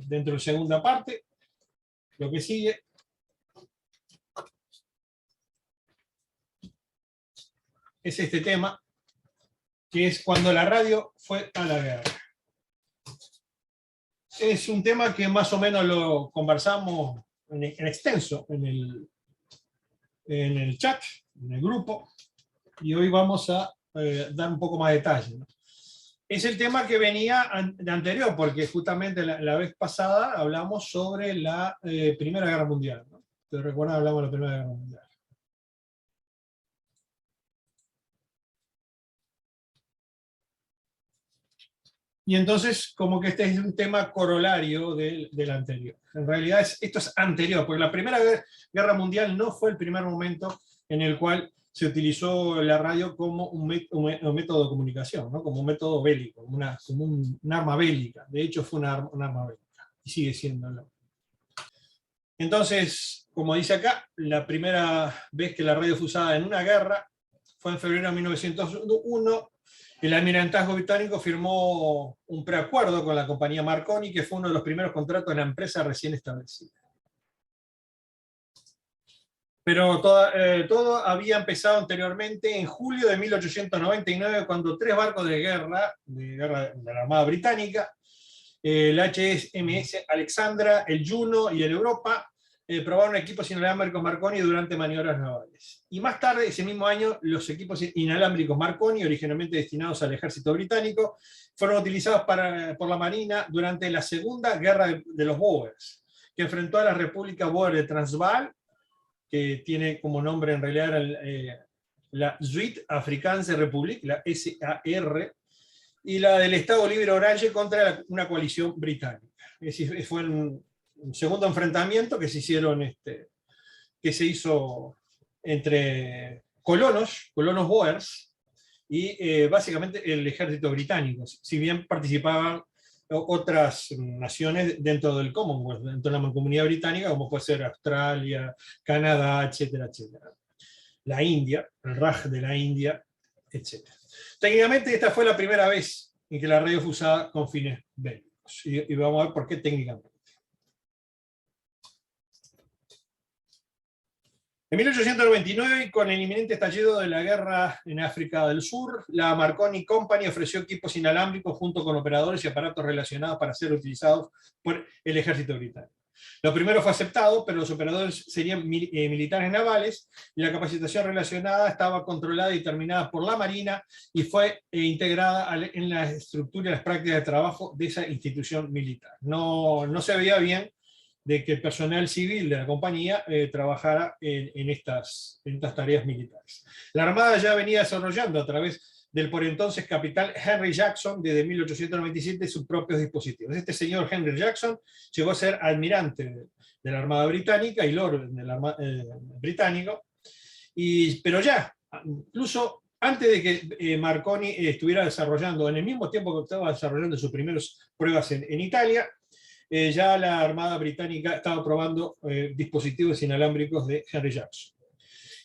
dentro de la segunda parte. Lo que sigue. Es este tema, que es cuando la radio fue a la guerra. Es un tema que más o menos lo conversamos en extenso en el chat, en el grupo, y hoy vamos a dar un poco más de detalle, ¿no? Es el tema que venía de anterior, porque justamente la vez pasada hablamos sobre la Primera Guerra Mundial, ¿no? ¿Te recuerdas? Hablamos de la Primera Guerra Mundial. Y entonces, como que este es un tema corolario del anterior. En realidad, esto es anterior, porque la Primera Guerra Mundial no fue el primer momento en el cual se utilizó la radio como un método de comunicación, ¿no? Como un método bélico, como un arma bélica. De hecho, fue un arma bélica, y sigue siéndolo. Entonces, como dice acá, la primera vez que la radio fue usada en una guerra fue en febrero de 1901. El almirantazgo británico firmó un preacuerdo con la compañía Marconi, que fue uno de los primeros contratos de la empresa recién establecida. Pero todo había empezado anteriormente en julio de 1899, cuando 3 barcos de guerra de la Armada Británica, el HMS Alexandra, el Juno y el Europa, probaron equipos inalámbricos Marconi durante maniobras navales. Y más tarde, ese mismo año, los equipos inalámbricos Marconi, originalmente destinados al ejército británico, fueron utilizados por la Marina durante la Segunda Guerra de los Boers, que enfrentó a la República Boer de Transvaal, que tiene como nombre en realidad la Zuid-Afrikaanse Republiek, la SAR, y la del Estado Libre Orange contra una coalición británica. Es decir, fue un segundo enfrentamiento que se hizo entre colonos Boers, y básicamente el ejército británico, si bien participaban otras naciones dentro del Commonwealth, dentro de la Mancomunidad Británica, como puede ser Australia, Canadá, etcétera, etcétera. La India, el Raj de la India, etcétera. Técnicamente esta fue la primera vez en que la radio fue usada con fines bélicos. Y vamos a ver por qué técnicamente. En 1899, con el inminente estallido de la guerra en África del Sur, la Marconi Company ofreció equipos inalámbricos junto con operadores y aparatos relacionados para ser utilizados por el ejército británico. Lo primero fue aceptado, pero los operadores serían militares navales, y la capacitación relacionada estaba controlada y terminada por la Marina, y fue integrada en la estructura y las prácticas de trabajo de esa institución militar. No se veía bien de que el personal civil de la compañía trabajara en estas tareas militares. La Armada ya venía desarrollando a través del por entonces capitán Henry Jackson, desde 1897, sus propios dispositivos. Este señor Henry Jackson llegó a ser almirante de la Armada Británica y Lord británico, pero ya, incluso antes de que Marconi estuviera desarrollando, en el mismo tiempo que estaba desarrollando sus primeras pruebas en Italia, ya la Armada Británica estaba probando dispositivos inalámbricos de Henry Jackson.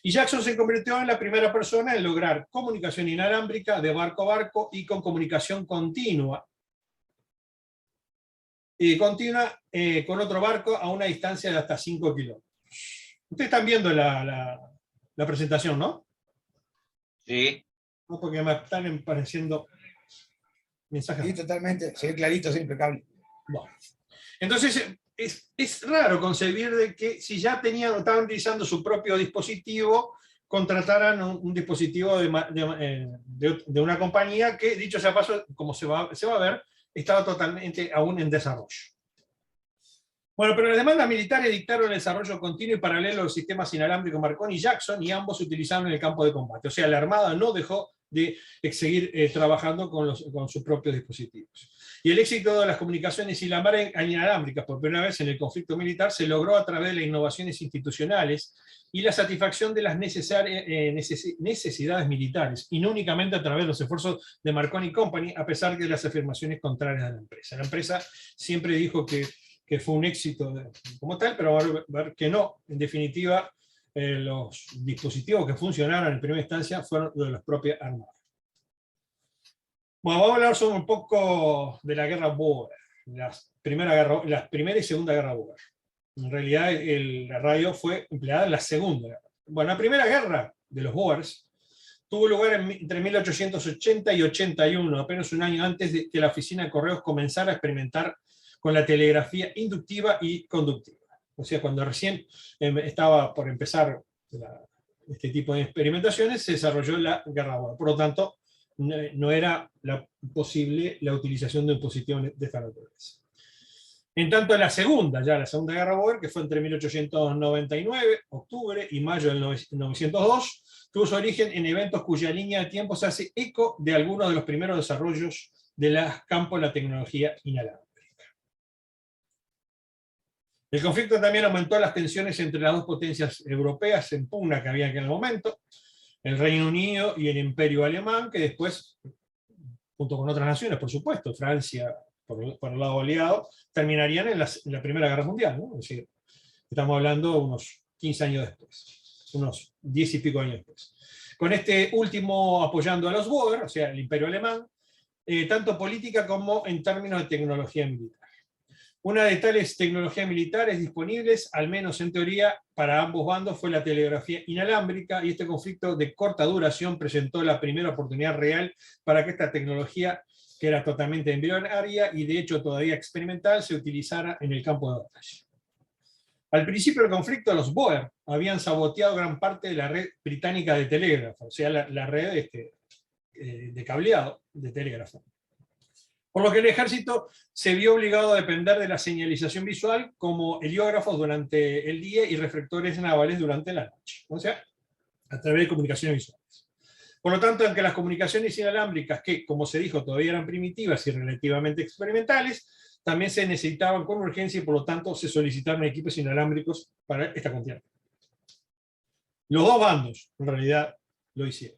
Y Jackson se convirtió en la primera persona en lograr comunicación inalámbrica de barco a barco y con comunicación continua. Y continua con otro barco a una distancia de hasta 5 kilómetros. Ustedes están viendo la presentación, ¿no? Sí. No, porque me están apareciendo mensajes. Sí, totalmente. Se ve clarito, es impecable. Bueno. Entonces, es raro concebir de que si ya estaban utilizando su propio dispositivo, contrataran un dispositivo de una compañía que, dicho sea paso, como se va a ver, estaba totalmente aún en desarrollo. Bueno, pero las demandas militares dictaron el desarrollo continuo y paralelo de los sistemas inalámbricos Marconi y Jackson, y ambos se utilizaron en el campo de combate. O sea, la Armada no dejó de seguir trabajando con sus propios dispositivos. Y el éxito de las comunicaciones inalámbricas por primera vez en el conflicto militar se logró a través de las innovaciones institucionales y la satisfacción de las necesidades militares, y no únicamente a través de los esfuerzos de Marconi Company, a pesar de las afirmaciones contrarias de la empresa. La empresa siempre dijo que fue un éxito como tal, pero va a ver que no. En definitiva, los dispositivos que funcionaron en primera instancia fueron de las propias armadas. Bueno, vamos a hablar sobre un poco de la guerra Boer, las la Primera y Segunda Guerra Bóer. En realidad la radio fue empleada en la Segunda Guerra. Bueno, la Primera Guerra de los Boers tuvo lugar entre 1880 y 81, apenas un año antes de que la oficina de correos comenzara a experimentar con la telegrafía inductiva y conductiva. O sea, cuando recién estaba por empezar este tipo de experimentaciones, se desarrolló la guerra Boer. Por lo tanto, no era posible la utilización de un dispositivo de esta naturaleza. En tanto, la Segunda Guerra Boer, que fue entre 1899, octubre, y mayo del 1902, tuvo su origen en eventos cuya línea de tiempo se hace eco de algunos de los primeros desarrollos del campo de la tecnología inalámbrica. El conflicto también aumentó las tensiones entre las dos potencias europeas en pugna que había en aquel momento, el Reino Unido y el Imperio Alemán, que después, junto con otras naciones, por supuesto, Francia, por el lado aliado, terminarían en la Primera Guerra Mundial, ¿no? Es decir, estamos hablando unos 15 años después, unos 10 y pico años después. Con este último apoyando a los Boer, o sea, el Imperio Alemán, tanto política como en términos de tecnología militar. Una de tales tecnologías militares disponibles, al menos en teoría, para ambos bandos fue la telegrafía inalámbrica, y este conflicto de corta duración presentó la primera oportunidad real para que esta tecnología, que era totalmente embrionaria y de hecho todavía experimental, se utilizara en el campo de batalla. Al principio del conflicto, los Boer habían saboteado gran parte de la red británica de telégrafo, o sea, la red de cableado de telégrafo. Por lo que el ejército se vio obligado a depender de la señalización visual como heliógrafos durante el día y reflectores navales durante la noche, o sea, a través de comunicaciones visuales. Por lo tanto, aunque las comunicaciones inalámbricas, que, como se dijo, todavía eran primitivas y relativamente experimentales, también se necesitaban con urgencia y por lo tanto se solicitaron equipos inalámbricos para esta contienda. Los dos bandos, en realidad, lo hicieron.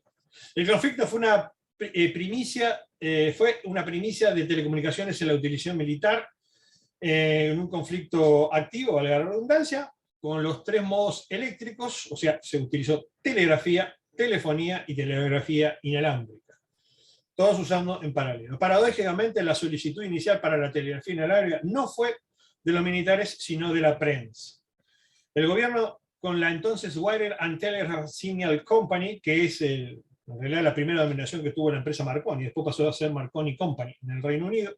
El conflicto fue una primicia de telecomunicaciones en la utilización militar, en un conflicto activo, valga la redundancia, con los tres modos eléctricos, o sea, se utilizó telegrafía, telefonía y telegrafía inalámbrica, todos usando en paralelo. Paradójicamente, la solicitud inicial para la telegrafía inalámbrica no fue de los militares, sino de la prensa. El gobierno, con la entonces Wire and Telegraph Signal Company, que es en realidad la primera denominación que tuvo la empresa Marconi, después pasó a ser Marconi Company en el Reino Unido,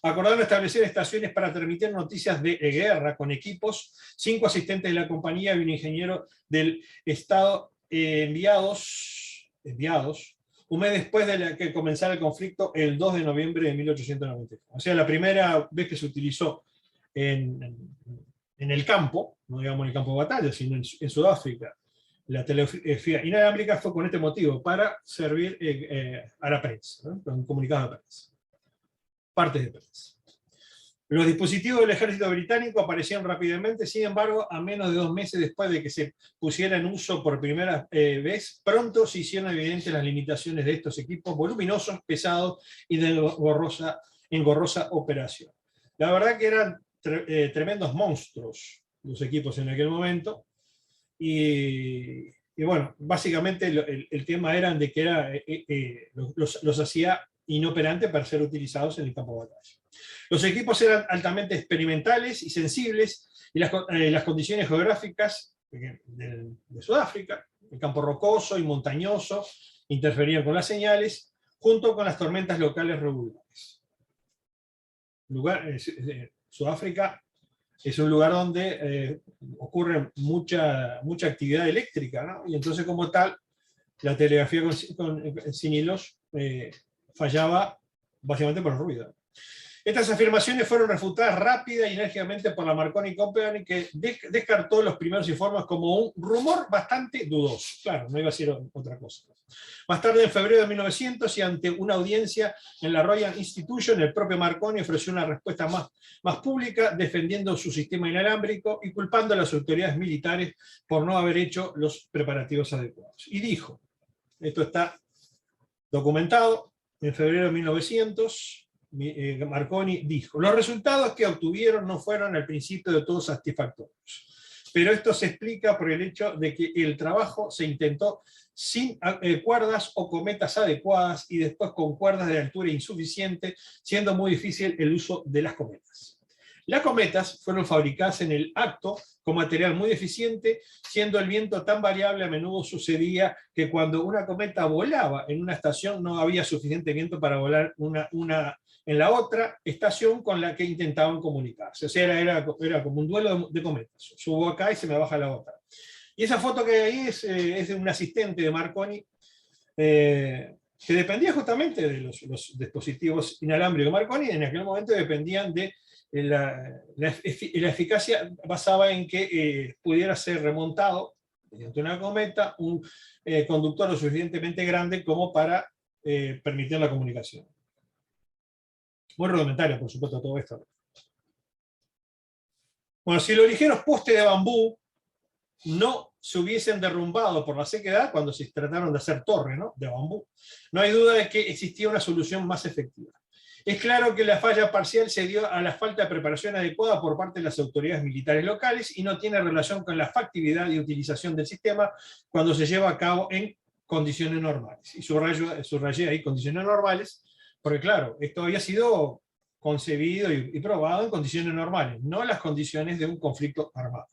acordaron establecer estaciones para transmitir noticias de guerra con equipos, 5 asistentes de la compañía y un ingeniero del Estado enviados un mes después de que comenzara el conflicto, el 2 de noviembre de 1893. O sea, la primera vez que se utilizó en el campo, no digamos en el campo de batalla, sino en Sudáfrica, la telegrafía inalámbrica fue con este motivo, para servir a la prensa, ¿no? Con comunicados de prensa. Partes de prensa. Los dispositivos del ejército británico aparecieron rápidamente, sin embargo, a menos de 2 meses después de que se pusiera en uso por primera vez, pronto se hicieron evidentes las limitaciones de estos equipos voluminosos, pesados y de engorrosa operación. La verdad que eran tremendos monstruos los equipos en aquel momento, y bueno, básicamente el tema era de que los hacía inoperantes para ser utilizados en el campo de batalla. Los equipos eran altamente experimentales y sensibles, y las condiciones geográficas de Sudáfrica, el campo rocoso y montañoso, interferían con las señales, junto con las tormentas locales regulares. Sudáfrica es un lugar donde ocurre mucha actividad eléctrica, ¿no? Y entonces, como tal, la telegrafía sin hilos fallaba básicamente por el ruido. Estas afirmaciones fueron refutadas rápida y enérgicamente por la Marconi Company, que descartó los primeros informes como un rumor bastante dudoso. Claro, no iba a ser otra cosa. Más tarde, en febrero de 1900, y ante una audiencia en la Royal Institution, el propio Marconi ofreció una respuesta más pública, defendiendo su sistema inalámbrico y culpando a las autoridades militares por no haber hecho los preparativos adecuados. Y dijo, esto está documentado, en febrero de 1900, Marconi dijo: los resultados que obtuvieron no fueron al principio de todo satisfactorios, pero esto se explica por el hecho de que el trabajo se intentó sin cuerdas o cometas adecuadas y después con cuerdas de altura insuficiente, siendo muy difícil el uso de las cometas. Las cometas fueron fabricadas en el acto con material muy eficiente, siendo el viento tan variable. A menudo sucedía que cuando una cometa volaba en una estación no había suficiente viento para volar en la otra estación con la que intentaban comunicarse. O sea, era como un duelo de cometas. Subo acá y se me baja la otra. Y esa foto que hay ahí es de un asistente de Marconi, que dependía justamente de los dispositivos inalámbricos de Marconi. En aquel momento dependían de la eficacia, basaba en que pudiera ser remontado mediante una cometa un conductor lo suficientemente grande como para permitir la comunicación. Muy rudimentario, por supuesto, todo esto. Bueno, si los ligeros postes de bambú no se hubiesen derrumbado por la sequedad cuando se trataron de hacer torres, ¿no?, de bambú, no hay duda de que existía una solución más efectiva. Es claro que la falla parcial se dio a la falta de preparación adecuada por parte de las autoridades militares locales y no tiene relación con la factibilidad y utilización del sistema cuando se lleva a cabo en condiciones normales. Y subrayé ahí condiciones normales, porque claro, esto había sido concebido y probado en condiciones normales, no las condiciones de un conflicto armado.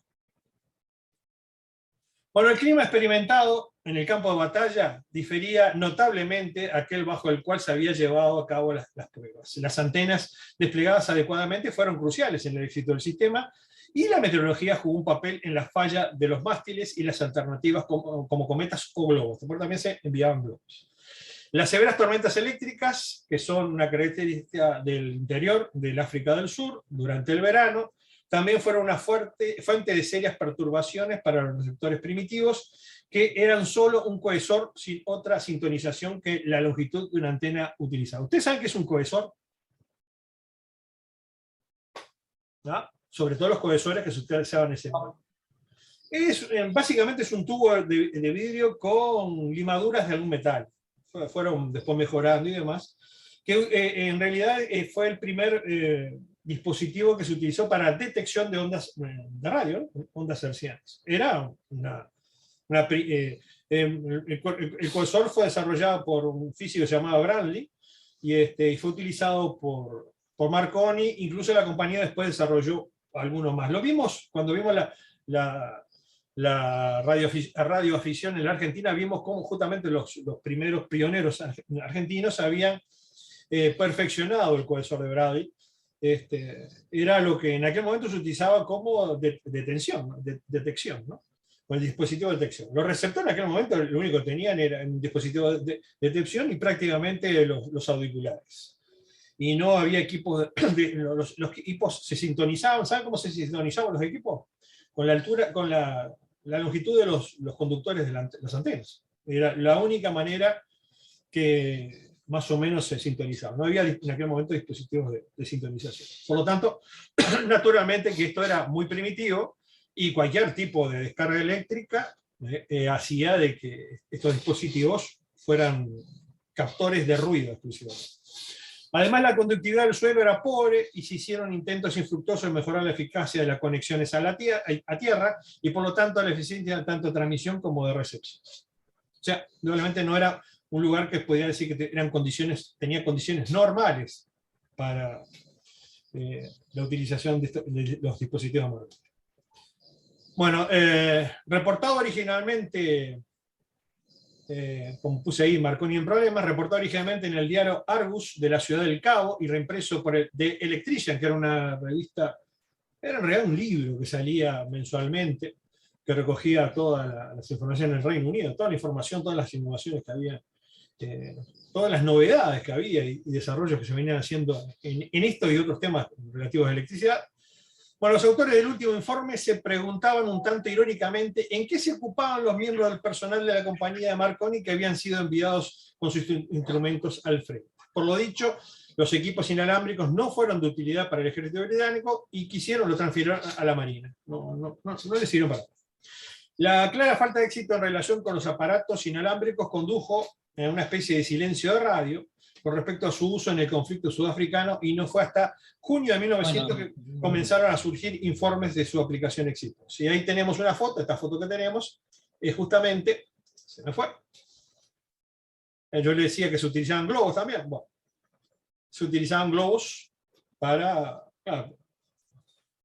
Bueno, el clima experimentado en el campo de batalla difería notablemente aquel bajo el cual se había llevado a cabo las pruebas. Las antenas desplegadas adecuadamente fueron cruciales en el éxito del sistema, y la meteorología jugó un papel en la falla de los mástiles y las alternativas como cometas o globos, porque también se enviaban globos. Las severas tormentas eléctricas, que son una característica del interior del África del Sur durante el verano, también fueron una fuente de serias perturbaciones para los receptores primitivos, que eran solo un cohesor sin otra sintonización que la longitud de una antena utilizada. ¿Ustedes saben qué es un cohesor? ¿No? Sobre todo los cohesores que se utilizaban en ese momento. Básicamente es un tubo de vidrio con limaduras de algún metal. Fueron después mejorando y demás, que en realidad fue el primer dispositivo que se utilizó para detección de ondas de radio, ondas hertzianas. Era el cohesor fue desarrollado por un físico llamado Branly y fue utilizado por Marconi. Incluso la compañía después desarrolló algunos más. Lo vimos cuando vimos la radioafición en la Argentina, vimos cómo justamente los primeros pioneros argentinos habían perfeccionado el cohesor de Brady. Era lo que en aquel momento se utilizaba como detección, ¿no? O el dispositivo de detección. Los receptores en aquel momento lo único que tenían era un dispositivo de detección y prácticamente los auriculares. Y no había equipos, los equipos se sintonizaban. ¿Saben cómo se sintonizaban los equipos? Con la altura, con la longitud de los conductores de las antenas. Era la única manera que más o menos se sintonizaba. No había en aquel momento dispositivos de sintonización. Por lo tanto, naturalmente que esto era muy primitivo, y cualquier tipo de descarga eléctrica hacía de que estos dispositivos fueran captores de ruido exclusivamente. Además, la conductividad del suelo era pobre y se hicieron intentos infructuosos de mejorar la eficacia de las conexiones a tierra, y por lo tanto la eficiencia tanto de transmisión como de recepción. O sea, probablemente no era un lugar que podía decir que tenía condiciones normales para la utilización de los dispositivos móviles. Bueno, reportado originalmente, como puse ahí, Marconi en Problemas, reportado originalmente en el diario Argus de la Ciudad del Cabo y reimpreso por The Electrician, que era una revista, era en realidad un libro que salía mensualmente, que recogía todas las informaciones del Reino Unido, toda la información, todas las innovaciones que había, todas las novedades que había y desarrollos que se venían haciendo en esto y otros temas relativos a electricidad. Bueno, los autores del último informe se preguntaban un tanto irónicamente en qué se ocupaban los miembros del personal de la compañía de Marconi que habían sido enviados con sus instrumentos al frente. Por lo dicho, los equipos inalámbricos no fueron de utilidad para el ejército británico y los transfirieron a la Marina. No les sirvieron para nada. La clara falta de éxito en relación con los aparatos inalámbricos condujo a una especie de silencio de radio con respecto a su uso en el conflicto sudafricano, y no fue hasta junio de 1900 que comenzaron a surgir informes de su aplicación exitosa. Y ahí tenemos una foto, esta foto que tenemos es justamente, se me fue, yo le decía que se utilizaban globos también, bueno, se utilizaban globos para, claro,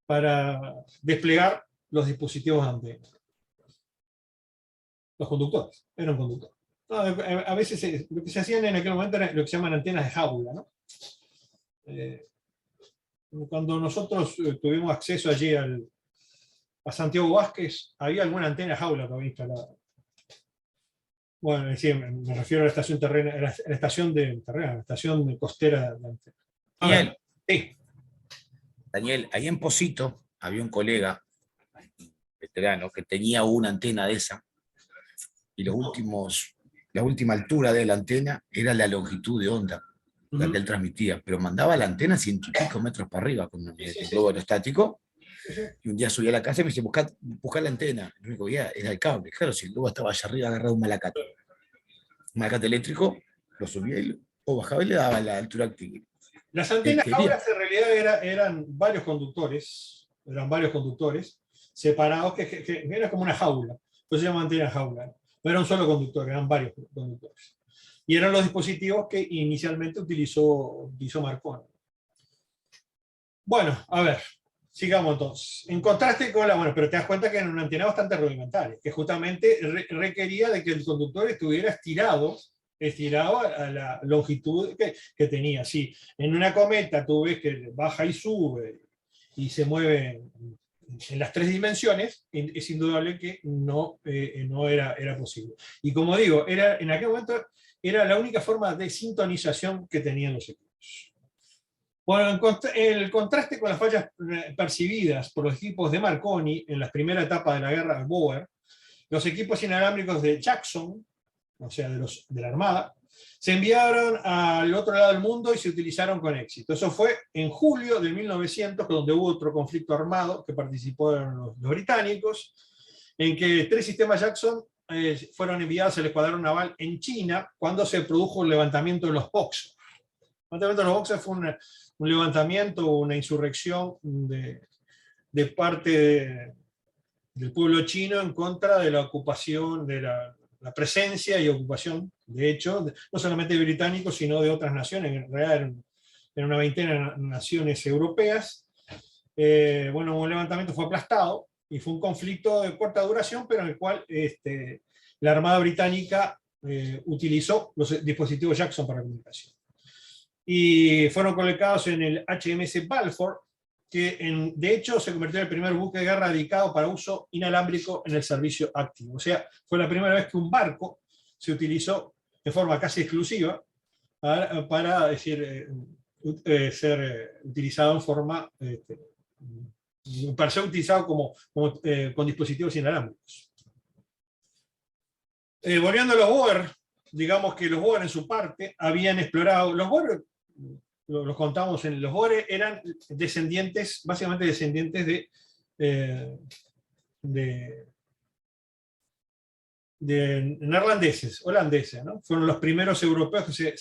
para desplegar los dispositivos de antena. Los conductores, era un conductor. No, a veces lo que se hacían en aquel momento era lo que se llaman antenas de jaula, ¿no? Cuando nosotros tuvimos acceso allí a Santiago Vázquez, había alguna antena de jaula que había instalada. Bueno, sí, me refiero a la estación terrena, a la estación de terrena, la estación costera de antena. Daniel, Sí. Daniel, ahí en Posito había un colega veterano que tenía una antena de esa, y la última altura de la antena era la longitud de onda, la que él transmitía, pero mandaba la antena 100 y pico metros para arriba con un globo aerostático, y un día subí a la casa y me dice, busca la antena. Y me dijo, ya, era el cable. Claro, si el globo estaba allá arriba agarrado un malacate eléctrico, lo subía o bajaba y le daba la altura que Las antenas quería. jaulas en realidad eran varios conductores separados, que era como una jaula, pues se llama antena jaula. No era un solo conductor, eran varios conductores. Y eran los dispositivos que inicialmente utilizó Marconi. Bueno, a ver, sigamos entonces. En contraste con bueno, pero te das cuenta que era una antena bastante rudimentaria, que justamente requería de que el conductor estuviera estirado a la longitud que tenía. Sí, en una cometa tú ves que baja y sube y se mueve en las 3 dimensiones, es indudable que no era posible. Y como digo, en aquel momento era la única forma de sintonización que tenían los equipos. Bueno, el contraste con las fallas percibidas por los equipos de Marconi en la primera etapa de la guerra de Boer, los equipos inalámbricos de Jackson, o sea, de la Armada, se enviaron al otro lado del mundo y se utilizaron con éxito. Eso fue en julio de 1900, donde hubo otro conflicto armado que participaron los británicos, en que 3 sistemas Jackson fueron enviados al escuadrón naval en China cuando se produjo el levantamiento de los Boxers. El levantamiento de los Boxers fue un levantamiento, una insurrección de parte del pueblo chino en contra de la ocupación, de la presencia y ocupación, de hecho, no solamente de británicos, sino de otras naciones. En realidad eran una veintena de naciones europeas. Bueno, un levantamiento fue aplastado y fue un conflicto de corta duración, pero en el cual la Armada Británica utilizó los dispositivos Jackson para comunicación. Y fueron colocados en el HMS Balfour, que de hecho se convirtió en el primer buque de guerra dedicado para uso inalámbrico en el servicio activo. O sea, fue la primera vez que un barco se utilizó de forma casi exclusiva para ser utilizado en forma, para ser utilizado con dispositivos inalámbricos. Volviendo a los Boer, digamos que los Boer en su parte habían explorado, los Boer, los contamos en los Boer, eran descendientes, básicamente descendientes de neerlandeses, holandeses, ¿no? Fueron los primeros europeos que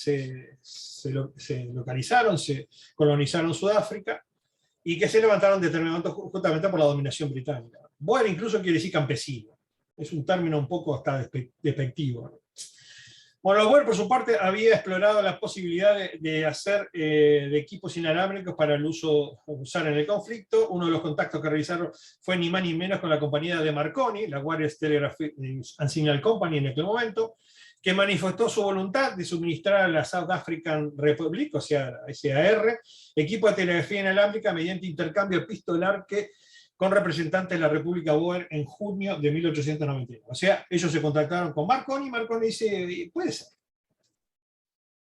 se localizaron, se colonizaron Sudáfrica y que se levantaron determinados justamente por la dominación británica. Boer incluso quiere decir campesino, es un término un poco hasta despectivo, ¿no? Bueno, los Boer por su parte había explorado la posibilidad de hacer de equipos inalámbricos para el usar en el conflicto. Uno de los contactos que realizaron fue ni más ni menos con la compañía de Marconi, la Wireless Telegraph and Signal Company en aquel momento, que manifestó su voluntad de suministrar a la South African Republic, o sea, la SAR, equipo de telegrafía inalámbrica mediante intercambio epistolar con representantes de la República Boer en junio de 1891. O sea, ellos se contactaron con Marconi y Marconi dice, puede ser.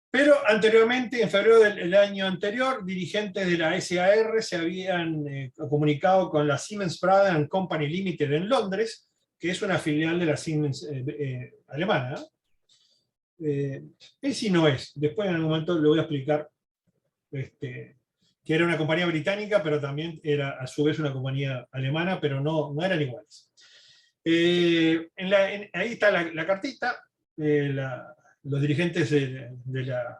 Pero anteriormente, en febrero del año anterior, dirigentes de la SAR se habían comunicado con la Siemens Brothers Company Limited en Londres, que es una filial de la Siemens alemana. Es y no es. Después en algún momento lo voy a explicar. Que era una compañía británica, pero también era a su vez una compañía alemana, pero no eran iguales. Ahí está la cartita, los dirigentes de la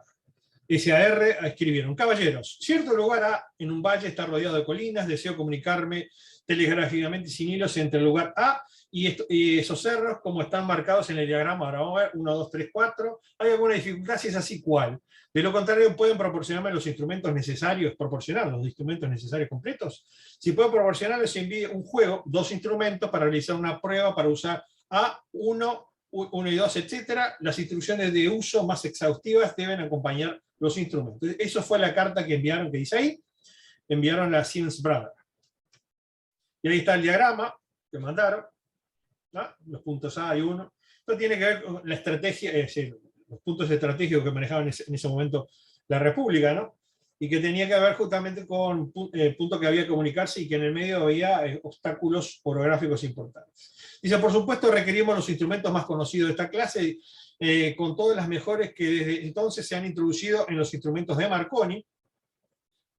SAR escribieron: caballeros, cierto lugar A en un valle está rodeado de colinas, deseo comunicarme telegráficamente sin hilos entre el lugar A y esos cerros, como están marcados en el diagrama. Ahora vamos a ver, 1, 2, 3, 4. ¿Hay alguna dificultad? Si es así, ¿cuál? De lo contrario, ¿pueden proporcionarme los instrumentos necesarios, completos? Si puedo proporcionar, les envíe un juego, 2 instrumentos para realizar una prueba para usar A1, 1 y 2, etcétera. Las instrucciones de uso más exhaustivas deben acompañar los instrumentos. Eso fue la carta que enviaron, que dice ahí. Enviaron a Siemens Brothers. Y ahí está el diagrama que mandaron, ¿no? Los puntos A y 1. Esto tiene que ver con la estrategia, es decir, los puntos estratégicos que manejaban en ese momento la República, ¿no? Y que tenía que ver justamente con puntos que había que comunicarse y que en el medio había obstáculos orográficos importantes. Dice, por supuesto, requerimos los instrumentos más conocidos de esta clase, con todas las mejores que desde entonces se han introducido en los instrumentos de Marconi.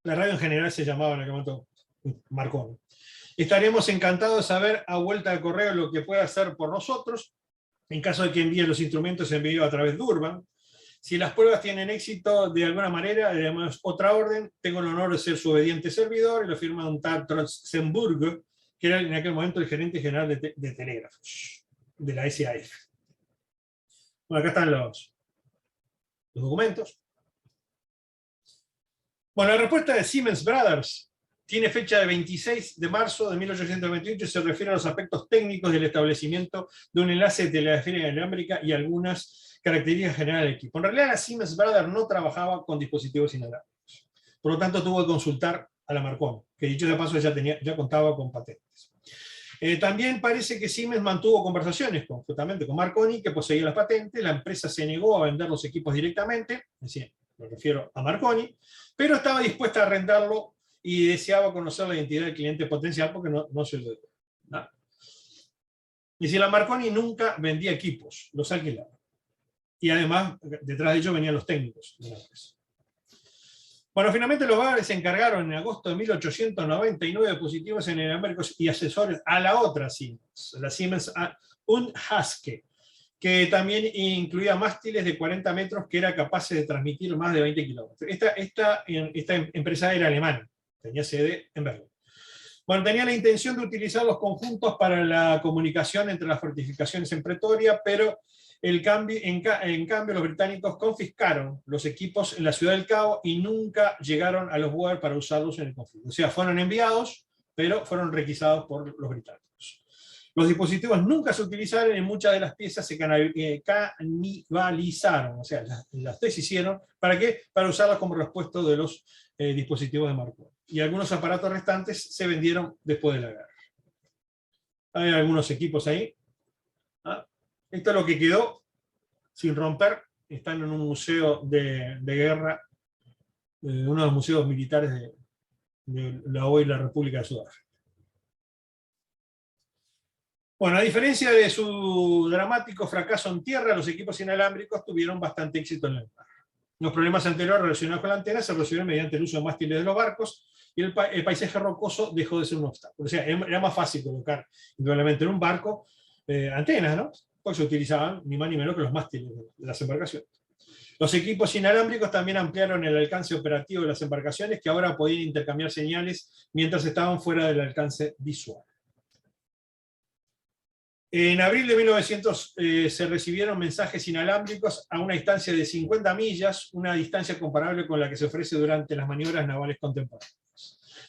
La radio en general se llamaba en aquel momento Marconi. Estaremos encantados de saber a vuelta de correo lo que pueda hacer por nosotros. En caso de que envíen los instrumentos, envío a través de Urban. Si las pruebas tienen éxito de alguna manera, le damos otra orden. Tengo el honor de ser su obediente servidor, y lo firma un tal Trotzenburg, que era en aquel momento el gerente general de telégrafos, de la SAF. Bueno, acá están los documentos. Bueno, la respuesta de Siemens Brothers tiene fecha de 26 de marzo de 1828 y se refiere a los aspectos técnicos del establecimiento de un enlace de telegrafía inalámbrica y algunas características generales del equipo. En realidad, la Siemens Brothers no trabajaba con dispositivos inalámbricos. Por lo tanto, tuvo que consultar a la Marconi, que dicho de paso ya contaba con patentes. También parece que Siemens mantuvo conversaciones justamente con Marconi, que poseía las patentes. La empresa se negó a vender los equipos directamente, es decir, me refiero a Marconi, pero estaba dispuesta a arrendarlo y deseaba conocer la identidad del cliente potencial porque no se lo dio. ¿No? Y si la Marconi nunca vendía equipos, los alquilaba. Y además, detrás de ellos venían los técnicos de la empresa. Bueno, finalmente los Brothers se encargaron en agosto de 1899 de dispositivos inalámbricos y accesorios a la otra Siemens, la Siemens Unhaske, que también incluía mástiles de 40 metros que era capaces de transmitir más de 20 kilómetros. Esta empresa era alemana, tenía sede en Berlín. Bueno, tenía la intención de utilizar los conjuntos para la comunicación entre las fortificaciones en Pretoria, pero en cambio los británicos confiscaron los equipos en la Ciudad del Cabo y nunca llegaron a los Boer para usarlos en el conflicto. O sea, fueron enviados, pero fueron requisados por los británicos. Los dispositivos nunca se utilizaron y muchas de las piezas se canibalizaron, o sea, las deshicieron. ¿Para qué? Para usarlas como repuesto de los dispositivos de Marconi. Y algunos aparatos restantes se vendieron después de la guerra. Hay algunos equipos ahí. ¿Ah? Esto es lo que quedó sin romper. Están en un museo de guerra, uno de los museos militares de la hoy la República de Sudáfrica. Bueno, a diferencia de su dramático fracaso en tierra, los equipos inalámbricos tuvieron bastante éxito en el mar. Los problemas anteriores relacionados con la antena se resolvieron mediante el uso de mástiles de los barcos, y el paisaje rocoso dejó de ser un obstáculo. O sea, era más fácil colocar, indudablemente, en un barco antenas, ¿no? Porque se utilizaban ni más ni menos que los mástiles de las embarcaciones. Los equipos inalámbricos también ampliaron el alcance operativo de las embarcaciones, que ahora podían intercambiar señales mientras estaban fuera del alcance visual. En abril de 1900 se recibieron mensajes inalámbricos a una distancia de 50 millas, una distancia comparable con la que se ofrece durante las maniobras navales contemporáneas.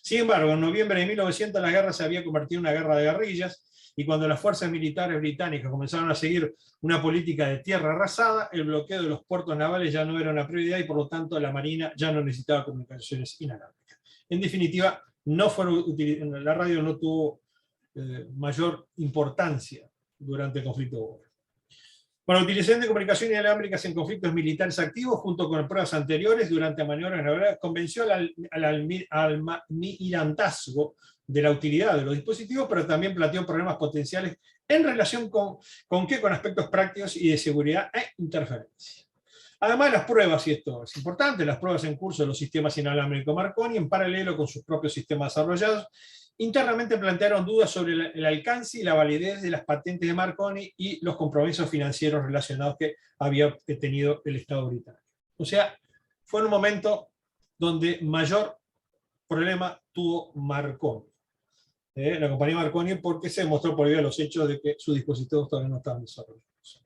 Sin embargo, en noviembre de 1900 la guerra se había convertido en una guerra de guerrillas, y cuando las fuerzas militares británicas comenzaron a seguir una política de tierra arrasada, el bloqueo de los puertos navales ya no era una prioridad y por lo tanto la Marina ya no necesitaba comunicaciones inalámbricas. En definitiva, la radio no tuvo mayor importancia durante el conflicto de Boer. Bueno, la utilización de comunicaciones inalámbricas en conflictos militares activos, junto con pruebas anteriores durante maniobras navales, convenció al almirantazgo de la utilidad de los dispositivos, pero también planteó problemas potenciales en relación con aspectos prácticos y de seguridad e interferencia. Además, las pruebas, y esto es importante, las pruebas en curso de los sistemas inalámbricos Marconi, en paralelo con sus propios sistemas desarrollados, internamente plantearon dudas sobre el alcance y la validez de las patentes de Marconi y los compromisos financieros relacionados que había tenido el Estado británico. O sea, fue en un momento donde mayor problema tuvo Marconi. La compañía Marconi, porque se demostró por ahí a los hechos de que sus dispositivos todavía no estaban desarrollados.